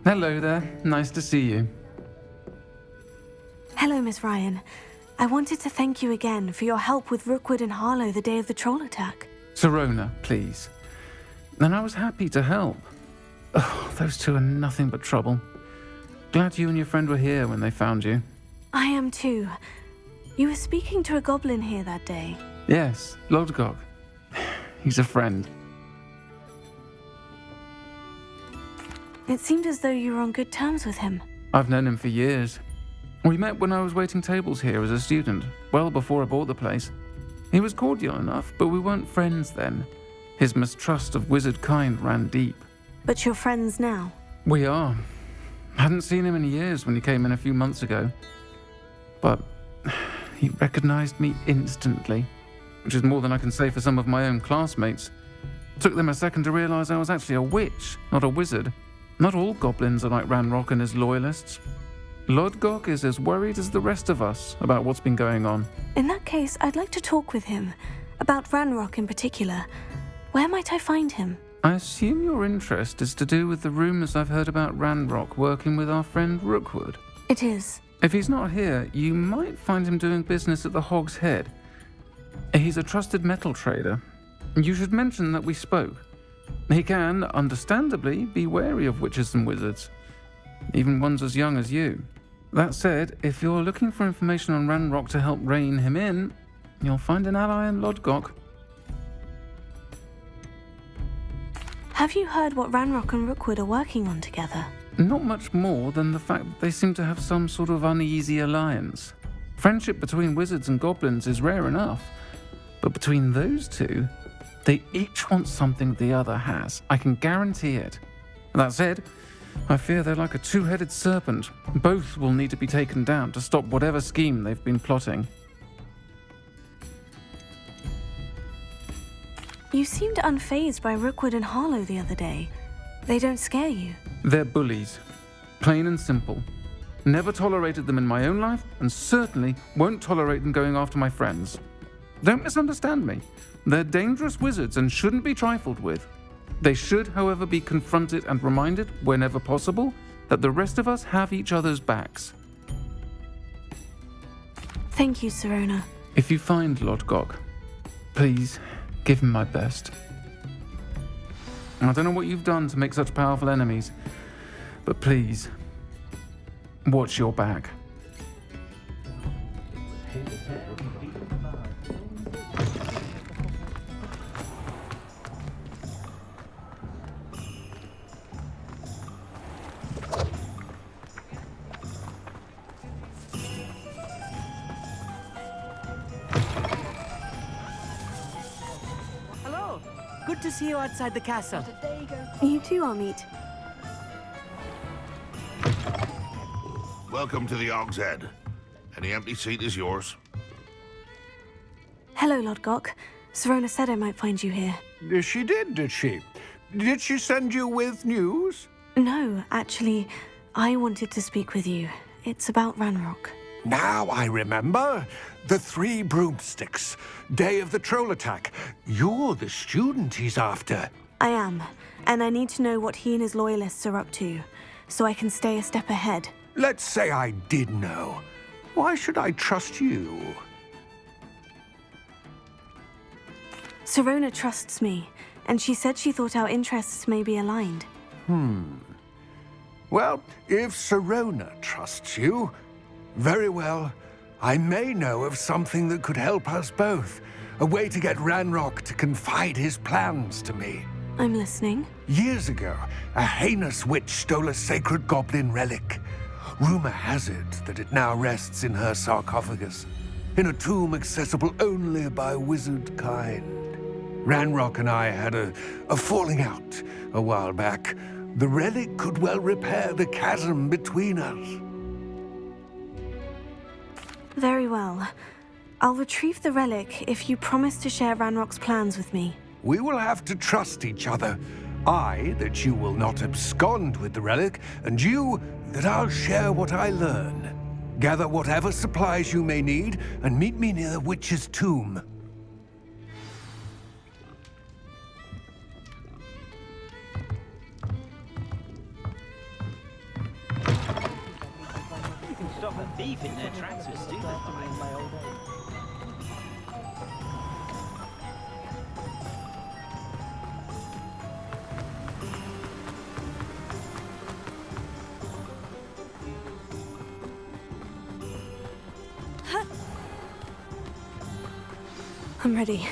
Hello there. Nice to see you. Hello, Miss Ryan. I wanted to thank you again for your help with Rookwood and Harlow the day of the troll attack. Sirona, please. And I was happy to help. Oh, those two are nothing but trouble. Glad you and your friend were here when they found you. I am too. You were speaking to a goblin here that day. Yes, Lodgok. He's a friend. It seemed as though you were on good terms with him. I've known him for years. We met when I was waiting tables here as a student, well before I bought the place. He was cordial enough, but we weren't friends then. His mistrust of wizard kind ran deep. But you're friends now? We are. Hadn't seen him in years when he came in a few months ago. But he recognized me instantly, which is more than I can say for some of my own classmates. Took them a second to realize I was actually a witch, not a wizard. Not all goblins are like Ranrock and his loyalists. Lodgok is as worried as the rest of us about what's been going on. In that case, I'd like to talk with him. About Ranrock in particular. Where might I find him? I assume your interest is to do with the rumors I've heard about Ranrock working with our friend Rookwood. It is. If he's not here, you might find him doing business at the Hog's Head. He's a trusted metal trader. You should mention that we spoke. He can, understandably, be wary of witches and wizards, even ones as young as you. That said, if you're looking for information on Ranrock to help rein him in, you'll find an ally in Lodgok. Have you heard what Ranrock and Rookwood are working on together? Not much more than the fact that they seem to have some sort of uneasy alliance. Friendship between wizards and goblins is rare enough, but between those two, they each want something the other has. I can guarantee it. That said, I fear they're like a two-headed serpent. Both will need to be taken down to stop whatever scheme they've been plotting. You seemed unfazed by Rookwood and Harlow the other day. They don't scare you. They're bullies. Plain and simple. Never tolerated them in my own life, and certainly won't tolerate them going after my friends. Don't misunderstand me. They're dangerous wizards and shouldn't be trifled with. They should, however, be confronted and reminded, whenever possible, that the rest of us have each other's backs. Thank you, Sirona. If you find Lodgok, please give him my best. I don't know what you've done to make such powerful enemies, but please, watch your back. Good to see you outside the castle. You too, Amit. Welcome to the Hog's Head. Any empty seat is yours. Hello, Lodgok. Sirona said I might find you here. She did she? Did she send you with news? No, actually, I wanted to speak with you. It's about Ranrock. Now I remember. The 3 broomsticks. Day of the troll attack. You're the student he's after. I am, and I need to know what he and his loyalists are up to, so I can stay a step ahead. Let's say I did know. Why should I trust you? Sirona trusts me, and she said she thought our interests may be aligned. Well, if Sirona trusts you, very well. I may know of something that could help us both. A way to get Ranrock to confide his plans to me. I'm listening. Years ago, a heinous witch stole a sacred goblin relic. Rumor has it that it now rests in her sarcophagus, in a tomb accessible only by wizard kind. Ranrock and I had a falling out a while back. The relic could well repair the chasm between us. Very well. I'll retrieve the relic if you promise to share Ranrock's plans with me. We will have to trust each other. I, that you will not abscond with the relic, and you, that I'll share what I learn. Gather whatever supplies you may need, and meet me near the witch's tomb. thief in their tracks was stupefied. I'm ready.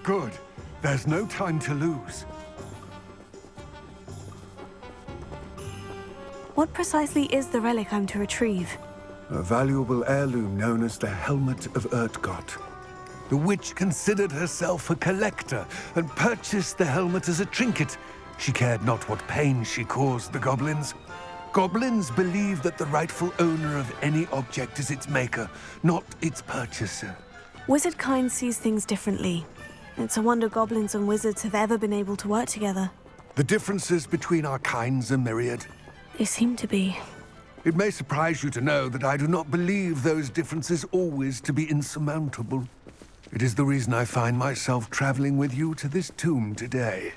Good. There's no time to lose. What precisely is the relic I'm to retrieve? A valuable heirloom known as the Helmet of Urtkot. The witch considered herself a collector and purchased the helmet as a trinket. She cared not what pain she caused the goblins. Goblins believe that the rightful owner of any object is its maker, not its purchaser. Wizard kind sees things differently. It's a wonder goblins and wizards have ever been able to work together. The differences between our kinds are myriad. They seem to be. It may surprise you to know that I do not believe those differences always to be insurmountable. It is the reason I find myself traveling with you to this tomb today.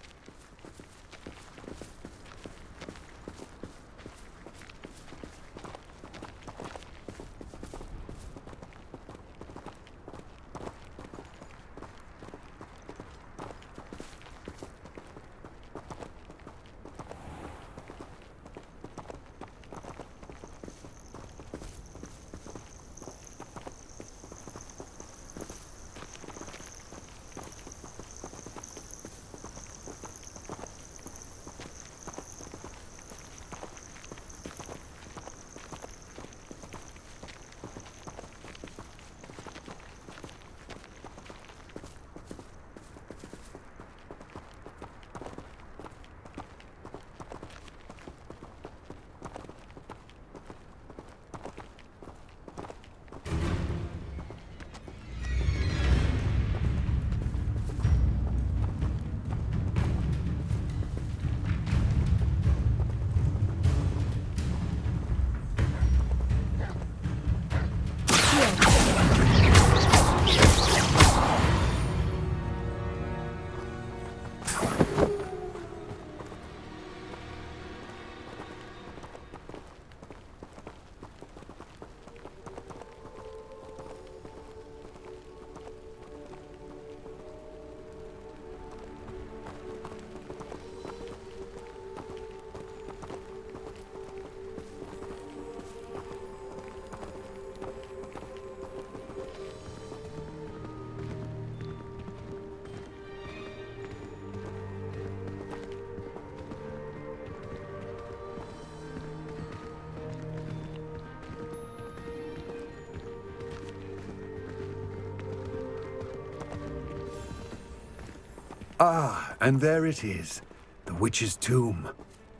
Ah, and there it is. The witch's tomb.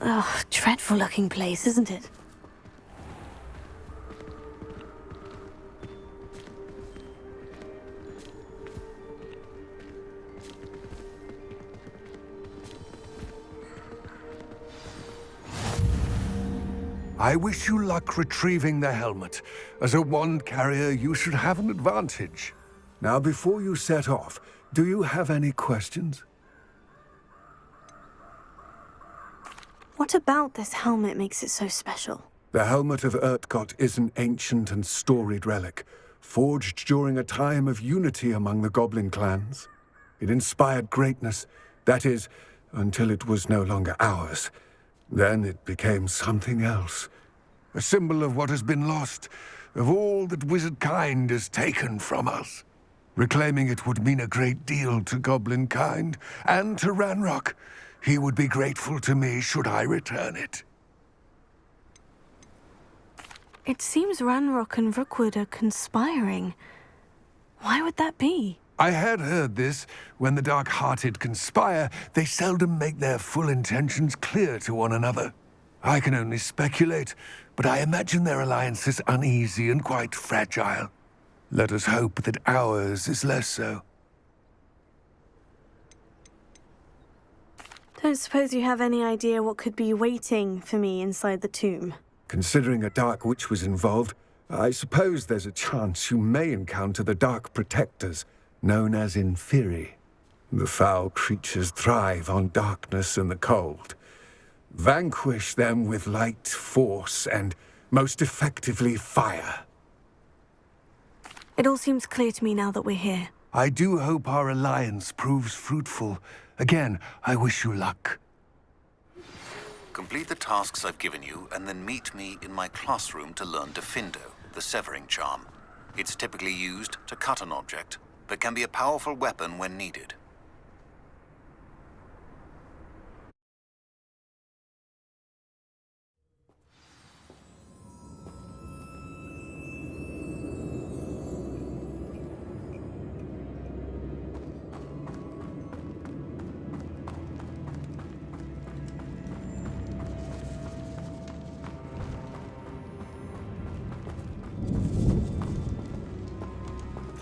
Oh, dreadful looking place, isn't it? I wish you luck retrieving the helmet. As a wand carrier, you should have an advantage. Now, before you set off, do you have any questions? What about this helmet makes it so special? The Helmet of Urtkot is an ancient and storied relic, forged during a time of unity among the goblin clans. It inspired greatness, that is, until it was no longer ours. Then it became something else. A symbol of what has been lost, of all that wizard kind has taken from us. Reclaiming it would mean a great deal to goblin kind, and to Ranrock. He would be grateful to me should I return it. It seems Ranrock and Rookwood are conspiring. Why would that be? I had heard this. When the dark-hearted conspire, they seldom make their full intentions clear to one another. I can only speculate, but I imagine their alliance is uneasy and quite fragile. Let us hope that ours is less so. Don't suppose you have any idea what could be waiting for me inside the tomb? Considering a dark witch was involved, I suppose there's a chance you may encounter the Dark Protectors, known as Inferi. The foul creatures thrive on darkness and the cold. Vanquish them with light, force, and most effectively fire. It all seems clear to me now that we're here. I do hope our alliance proves fruitful. Again, I wish you luck. Complete the tasks I've given you, and then meet me in my classroom to learn Defindo, the severing charm. It's typically used to cut an object, but can be a powerful weapon when needed.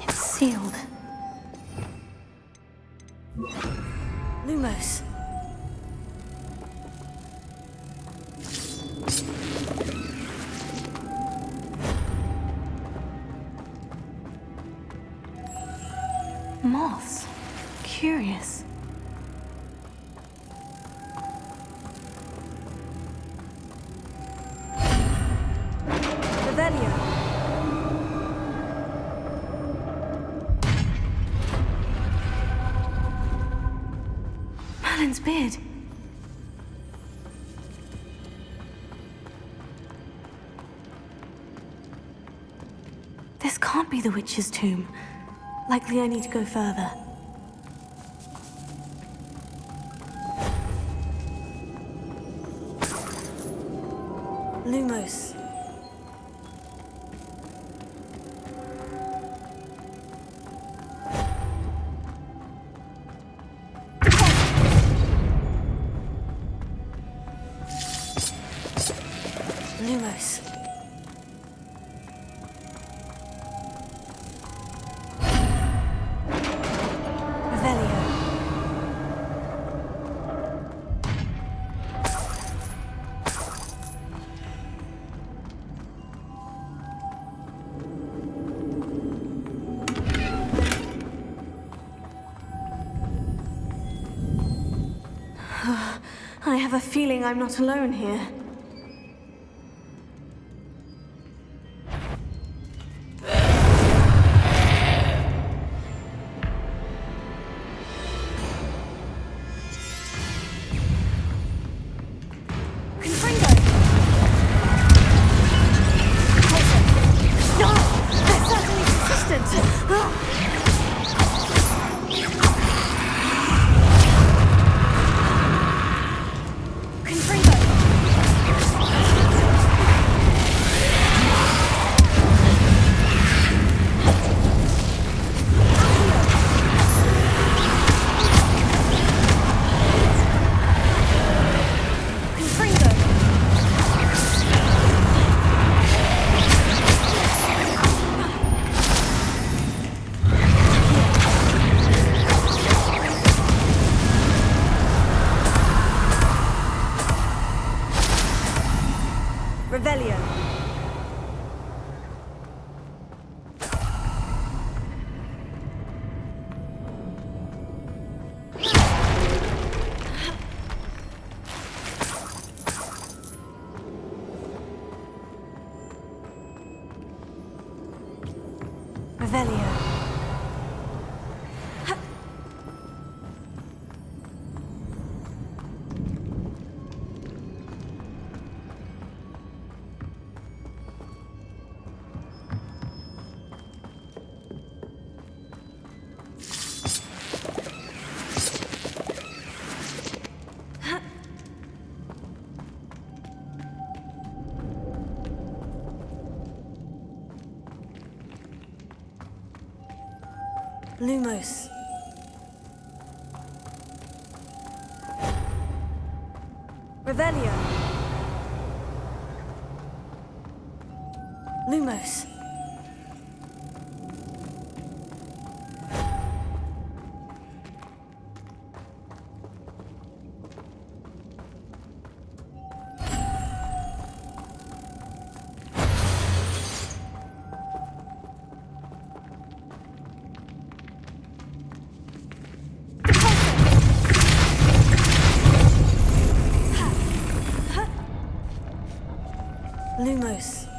It's sealed. Lumos. Moths. Curious. Revelio. Merlin's beard. This can't be the witch's tomb. Likely I need to go further. Lumos. Lumos. Revelio. I have a feeling I'm not alone here. Revelio. Revelio. Lumos. Revelio. Lumos. Lumos.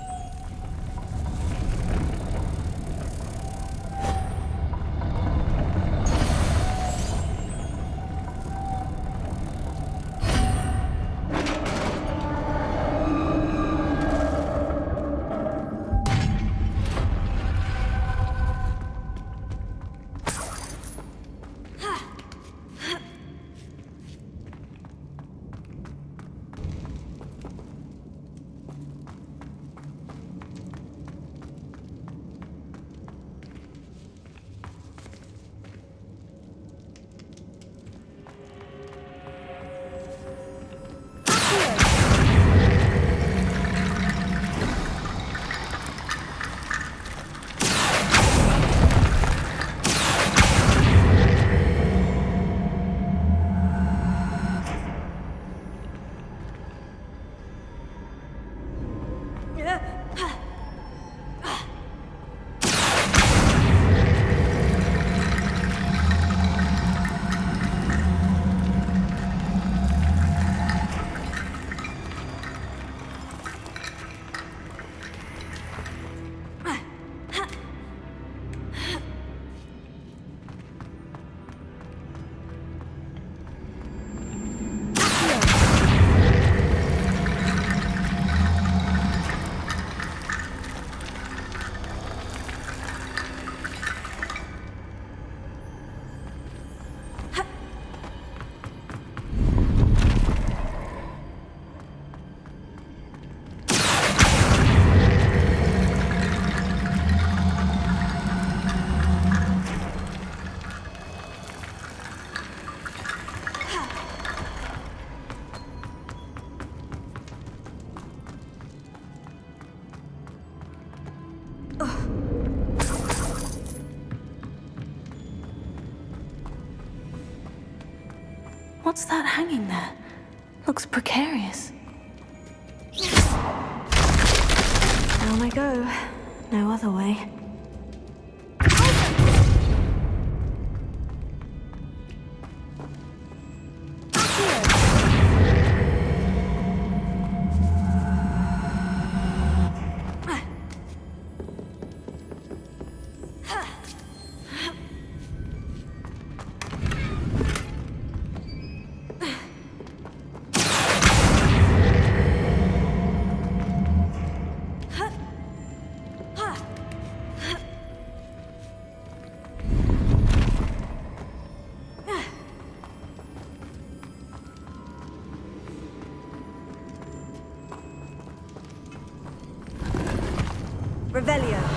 What's that hanging there? Looks precarious. Down I go. No other way. Revelio.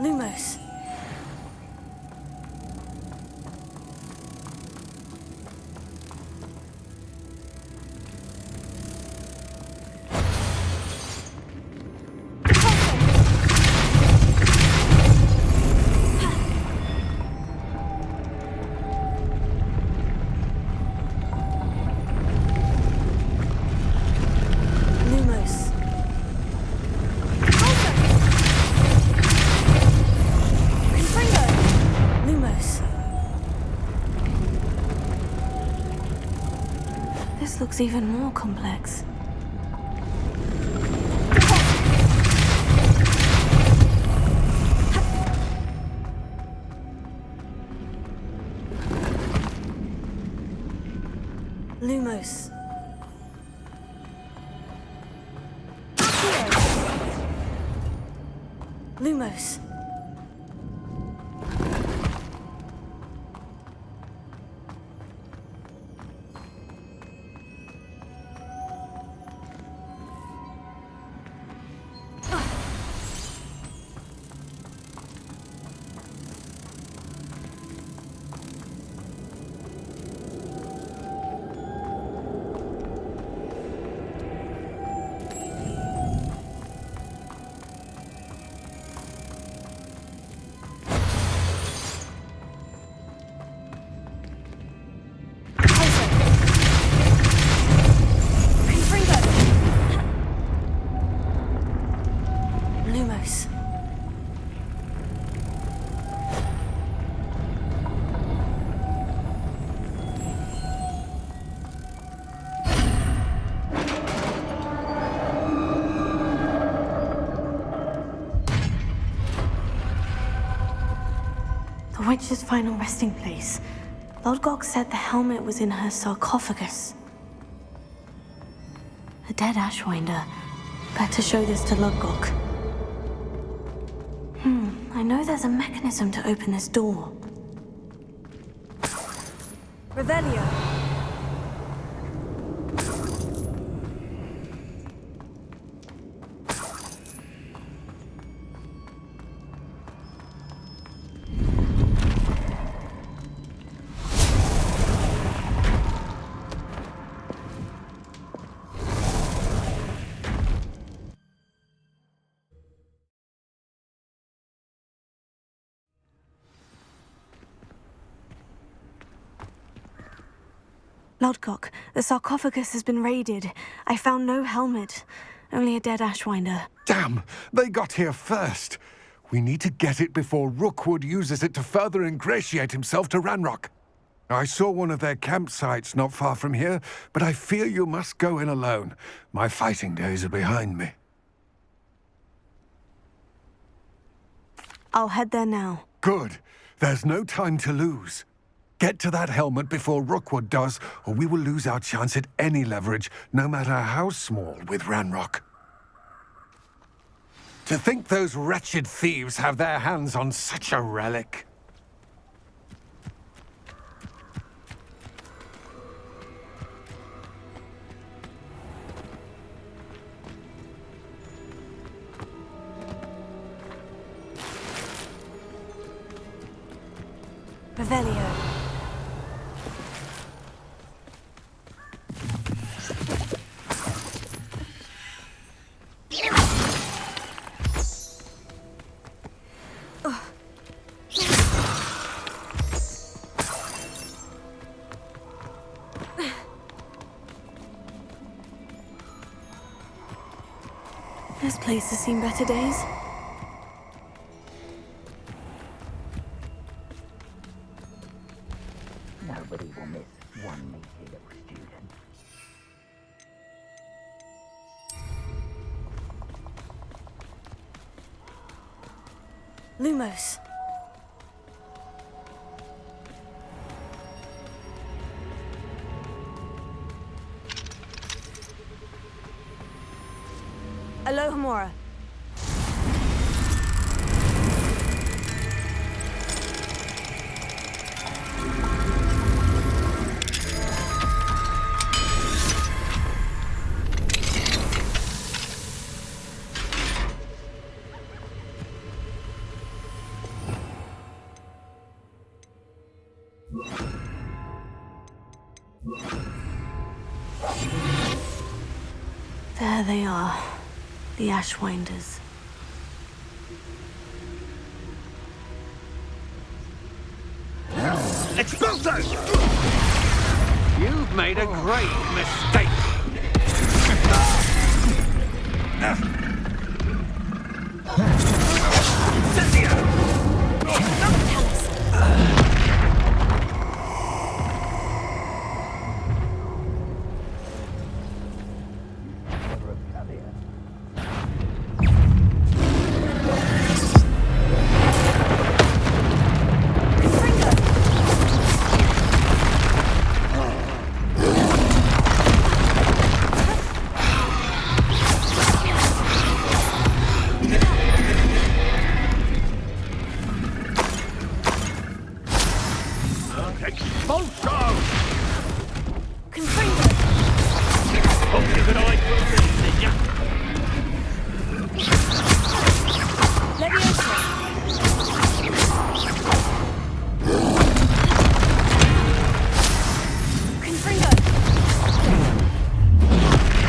Lumos. This looks even more complex. Lumos. Lumos. Lumos. The witch's final resting place. Lodgok said the helmet was in her sarcophagus. A dead Ashwinder. Better show this to Lodgok. I know there's a mechanism to open this door. Revelio. Lodgok, the sarcophagus has been raided. I found no helmet, only a dead Ashwinder. Damn! They got here first. We need to get it before Rookwood uses it to further ingratiate himself to Ranrock. I saw one of their campsites not far from here, but I fear you must go in alone. My fighting days are behind me. I'll head there now. Good. There's no time to lose. Get to that helmet before Rookwood does, or we will lose our chance at any leverage, no matter how small, with Ranrock. To think those wretched thieves have their hands on such a relic. Revelio. This place has seen better days. Nobody will miss one meaty little student. Lumos. Alohomora. There they are, the Ashwinders. Expulso! You've made a great mistake.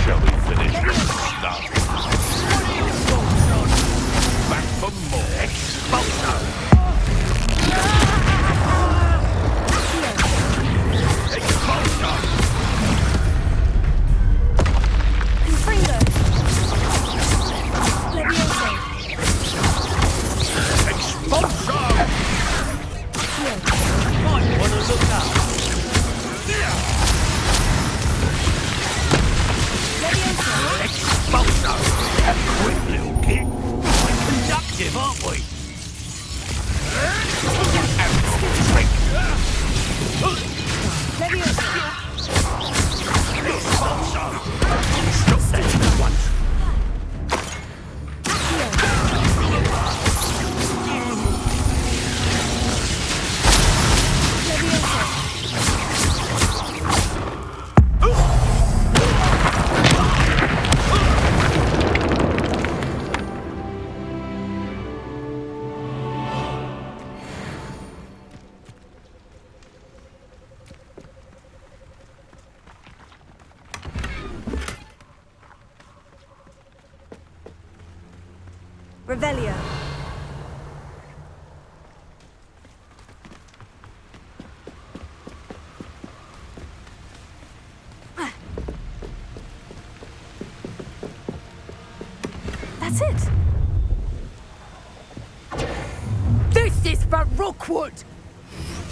Shall we finish now? Back for more. Expulso! Expulso! Expulso! Might want to look up. Expulso! A quick little kick. We're conductive, aren't we? And trick. Expulso! Stop that at once. Revelio. That's it. This is for Rookwood!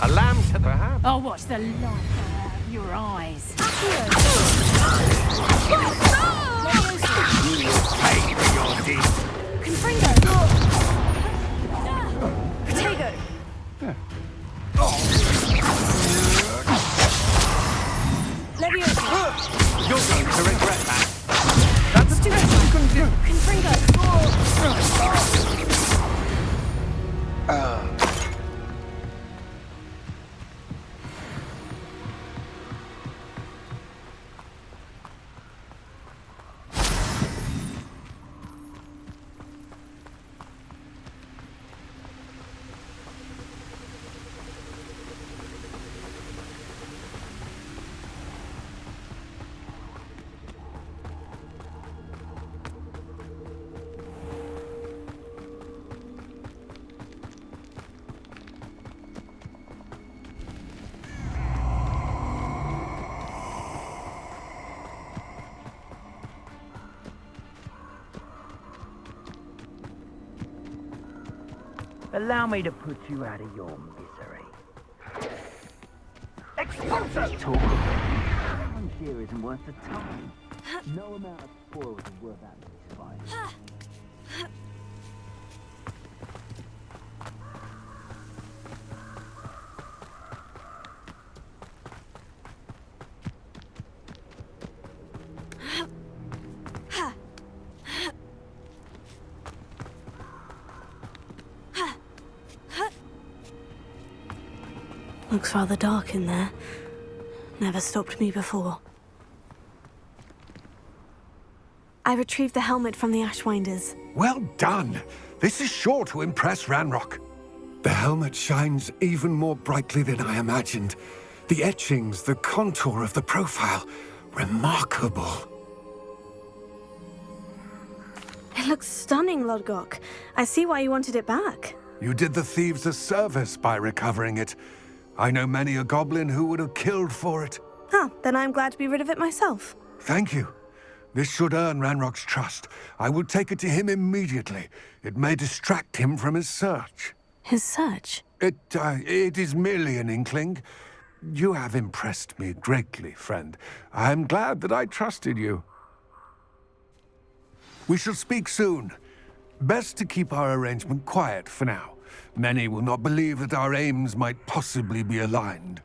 A lamb to the ham. I'll watch the light out of your eyes. You will pay for your deeds. Confringo. Protego. Leviosa. You're going to regret that. That's too much you couldn't do. Confringo. Allow me to put you out of your misery. Expulso! Talk about it. One here isn't worth the time. No amount of spoils is worth that much fire. Looks rather dark in there. Never stopped me before. I retrieved the helmet from the Ashwinders. Well done. This is sure to impress Ranrock. The helmet shines even more brightly than I imagined. The etchings, the contour of the profile. Remarkable. It looks stunning, Lodgok. I see why you wanted it back. You did the thieves a service by recovering it. I know many a goblin who would have killed for it. Ah, then I'm glad to be rid of it myself. Thank you. This should earn Ranrock's trust. I will take it to him immediately. It may distract him from his search. His search? It is merely an inkling. You have impressed me greatly, friend. I am glad that I trusted you. We shall speak soon. Best to keep our arrangement quiet for now. Many will not believe that our aims might possibly be aligned.